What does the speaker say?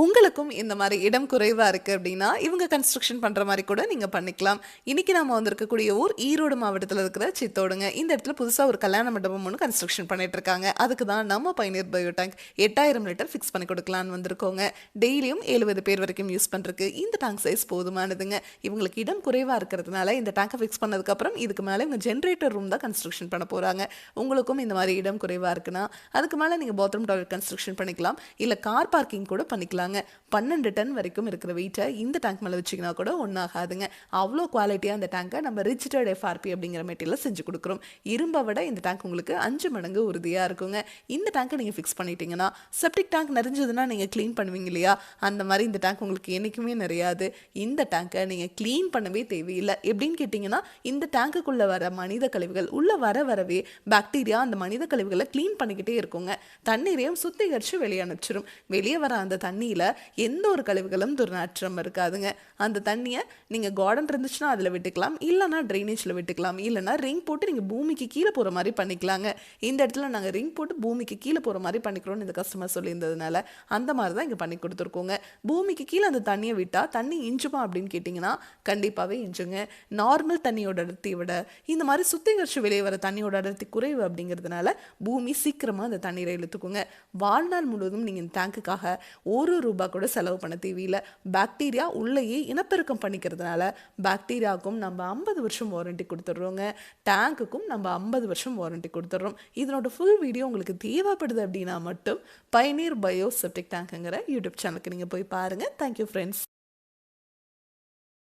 உங்களுக்கும் இந்த மாதிரி இடம் குறைவா இருக்கு அப்படின்னா இவங்க கன்ஸ்ட்ரக்ஷன் பண்ற மாதிரி கூட நீங்க பண்ணிக்கலாம். இன்னைக்கு நாம வந்திருக்கக்கூடிய ஊர் ஈரோடு மாவட்டத்தில் இருக்கிற சித்தோடுங்க. இந்த இடத்துல புதுசா ஒரு கல்யாண மண்டபம் ஒன்று கன்ஸ்ட்ரக்ஷன் பண்ணிட்டு இருக்காங்க. அதுக்கு தான் நம்ம பயணியர் பயோ டேங்க் 8000 லிட்டர் ஃபிக்ஸ் பண்ணி கொடுக்கலான்னு வந்திருக்கோங்க. டெய்லியும் 70 பேர் வரைக்கும் யூஸ் பண்றதுக்கு இந்த டேங்க் சைஸ் போதுமானதுங்க. இவங்களுக்கு இடம் குறைவா இருக்கிறதுனால இந்த டேங்கை ஃபிக்ஸ் பண்ணதுக்கு அப்புறம் இதுக்கு மேலே இவங்க ஜென்ரேட்டர் ரூம் தான் கன்ஸ்ட்ரக்ஷன் பண்ண போறாங்க. உங்களுக்கும் இந்த மாதிரி இடம் குறைவா இருக்குன்னா அதுக்கு மேலே நீங்க பாத்ரூம் டாய்லெட் கன்ஸ்ட்ரக்ஷன் பண்ணிக்கலாம், இல்ல கார் பார்க்கிங் கூட பண்ணிக்கலாம். 12 டன் வரைக்கும் இருக்கிற வெயிட்டை இந்த டேங்க் மேலே வச்சிங்கன்னா கூட ஒன்றாகாதுங்க. அவ்வளோ குவாலிட்டியாக அந்த டேங்கை நம்ம ரிஜிஸ்டர்ட் எஃப்ஆர்பி அப்படிங்கிற மெட்டீரியல் செஞ்சு கொடுக்குறோம். இரும்பை விட இந்த டேங்க் உங்களுக்கு 5 மடங்கு உறுதியாக இருக்குங்க. இந்த டேங்கை நீங்கள் ஃபிக்ஸ் பண்ணிட்டீங்கன்னா செப்டிக் டேங்க் நிறைஞ்சதுன்னா நீங்கள் க்ளீன் பண்ணுவீங்க இல்லையா, அந்த மாதிரி இந்த டேங்க் உங்களுக்கு என்றைக்குமே நிறையாது. இந்த டேங்கை நீங்கள் க்ளீன் பண்ணவே தேவையில்லை. எப்படின்னு கேட்டிங்கன்னா இந்த டேங்குக்குள்ளே வர மனித கழிவுகள் உள்ளே வரவே பாக்டீரியா அந்த மனித கழிவுகளை க்ளீன் பண்ணிக்கிட்டே இருக்குங்க. தண்ணீரையும் சுத்திகரித்து வெளியே அனுப்பிச்சிடும். வெளியே வர அந்த தண்ணியில் எந்த ஒரு கழிவுகளும் துர்நாற்றம் இருக்காதுங்க. அந்த தண்ணியை நீங்கள் கார்டன் இருந்துச்சுன்னா அதில் விட்டுக்கலாம், இல்லைனா ட்ரைனேஜில் விட்டுக்கலாம், இல்லைனா ரிங் போட்டு நீங்கள் பூமிக்கு கீழே போகிற மாதிரி பண்ணிக்கலாங்க. இந்த இடத்துல நாங்கள் ரிங் போட்டு பூமிக்கு கீழே போகிற மாதிரி பண்ணிக்கிறோன்னு இந்த கஸ்டமர் சொல்லியிருந்ததுனால அந்த மாதிரி தான் இங்கே பண்ணி கொடுத்துருக்கோங்க. பூமிக்கு கீழே அந்த தண்ணியை விட்டால் தண்ணி இஞ்சுமா அப்படின்னு கேட்டிங்கன்னா கண்டிப்பாகவே இஞ்சுங்க. நார்மல் தண்ணியோட அடர்த்தியை விட இந்த மாதிரி சுத்திகரித்து வெளியே வர தண்ணியோட அடர்த்தி குறைவு அப்படிங்கிறதுனால பூமி சீக்கிரமாக அந்த தண்ணீரை இழுத்துக்குங்க. வாழ்நாள் முழுவதும் நீங்கள் இந்த டேங்குக்காக ₹1 கூட செலவு பண்ண தேவையில்லை. பாக்டீரியா உள்ளேயே இனப்பெருக்கம் பண்ணிக்கிறதுனால பாக்டீரியாவுக்கும் நம்ம 50 வருஷம் வாரண்டி கொடுத்துட்றோங்க. டேங்குக்கும் நம்ம 50 வருஷம் வாரண்டி கொடுத்துட்றோம். இதனோட ஃபுல் வீடியோ உங்களுக்கு தேவைப்படுது அப்படின்னா மட்டும் பயனீர் பயோ செப்டிக் டேங்குங்கிற யூடியூப் சேனலுக்கு நீங்கள் போய் பாருங்கள். Thank you friends.